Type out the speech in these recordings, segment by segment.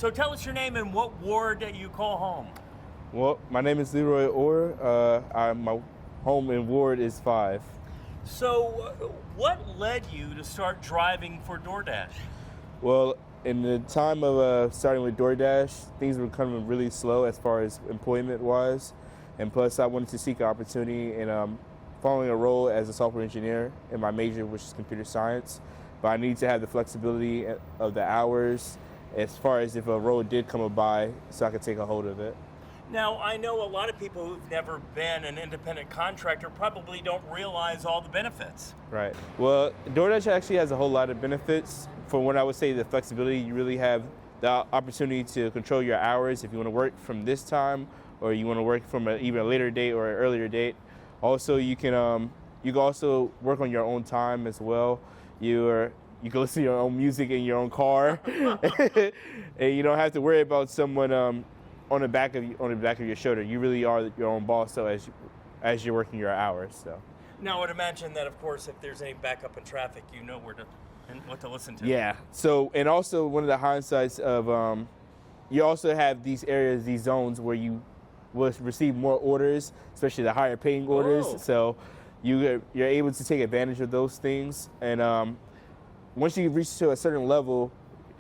So tell us your name and what ward you call home. Well, my name is Leroy Orr. My home in Ward is 5. So what led you to start driving for DoorDash? Well, in the time of starting with DoorDash, things were coming really slow as far as employment-wise. And plus, I wanted to seek an opportunity in following a role as a software engineer in my major, which is computer science. But I need to have the flexibility of the hours as far as if a role did come by so I could take a hold of it. Now, I know a lot of people who've never been an independent contractor probably don't realize all the benefits. Right. Well, DoorDash actually has a whole lot of benefits. For when I would say the flexibility, you really have the opportunity to control your hours if you want to work from this time or you want to work from even a later date or an earlier date. Also, you can also work on your own time as well. You can listen to your own music in your own car, and you don't have to worry about someone on the back of your shoulder. You really are your own boss. So as you're working your hours. So. Now, I would imagine that, of course, if there's any backup in traffic, you know where to and what to listen to. Yeah. So, and also one of the hindsights of you also have these areas, these zones where you will receive more orders, especially the higher paying orders. Oh. So you're able to take advantage of those things. And once you reach to a certain level,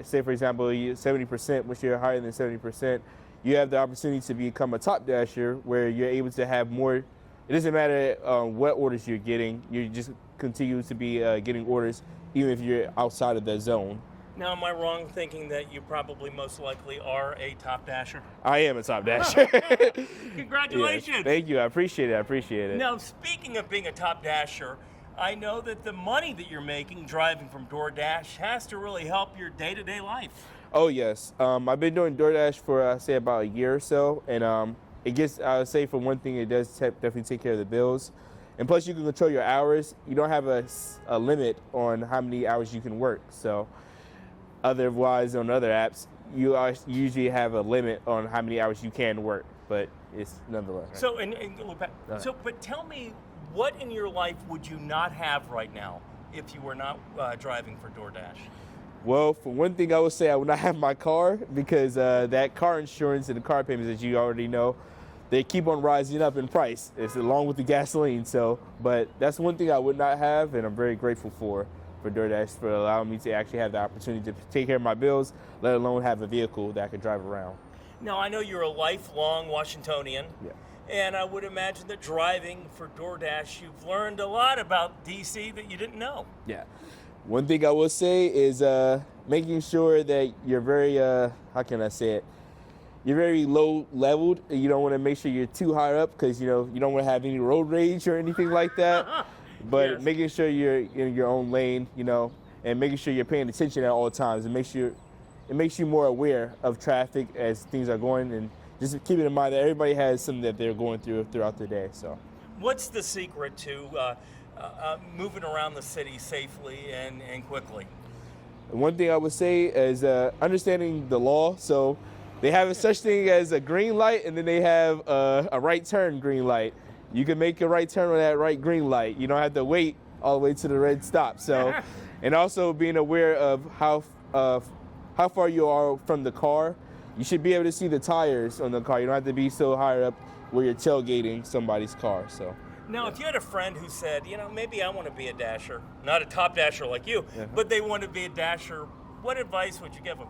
say for example, 70%, once you're higher than 70%, you have the opportunity to become a top dasher where you're able to have more. It doesn't matter what orders you're getting, you just continue to be getting orders even if you're outside of that zone. Now, am I wrong thinking that you probably most likely are a top dasher? I am a top dasher. Congratulations. Yes, thank you. I appreciate it. Now, speaking of being a top dasher, I know that the money that you're making driving from DoorDash has to really help your day-to-day life. Oh, yes. I've been doing DoorDash for, say, about a year or so. And it gets, I would say, for one thing, it does definitely take care of the bills. And plus, you can control your hours. You don't have a limit on how many hours you can work. So otherwise, on other apps, you usually have a limit on how many hours you can work. But it's nonetheless. Right? So, but tell me, what in your life would you not have right now if you were not driving for DoorDash? Well, for one thing, I would say I would not have my car because that car insurance and the car payments, as you already know, they keep on rising up in price. It's along with the gasoline. So, but that's one thing I would not have, and I'm very grateful for DoorDash for allowing me to actually have the opportunity to take care of my bills, let alone have a vehicle that I could drive around. Now, I know you're a lifelong Washingtonian. Yeah. And I would imagine that driving for DoorDash, you've learned a lot about DC that you didn't know. Yeah. One thing I will say is making sure that you're very, how can I say it? You're very low leveled. You don't want to make sure you're too high up because, you don't want to have any road rage or anything like that. But yes. Making sure you're in your own lane, and making sure you're paying attention at all times. It makes you more aware of traffic as things are going, and just keeping in mind that everybody has something that they're going through throughout the day. So, what's the secret to moving around the city safely and quickly? One thing I would say is understanding the law. So they have a such thing as a green light, and then they have a right turn green light. You can make a right turn on that right green light. You don't have to wait all the way to the red stop. So, and also being aware of how far you are from the car. You should be able to see the tires on the car. You don't have to be so high up where you're tailgating somebody's car. So. Now, if you had a friend who said, maybe I want to be a dasher, not a top dasher like you, but they want to be a dasher, what advice would you give them?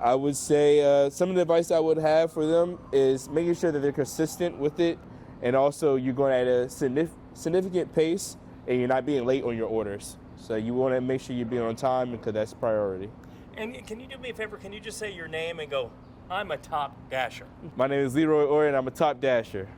I would say some of the advice I would have for them is making sure that they're consistent with it, and also you're going at a significant pace, and you're not being late on your orders. So you want to make sure you're being on time because that's priority. And can you do me a favor? Can you just say your name and go, I'm a top dasher? My name is Leroy Orr, and I'm a top dasher.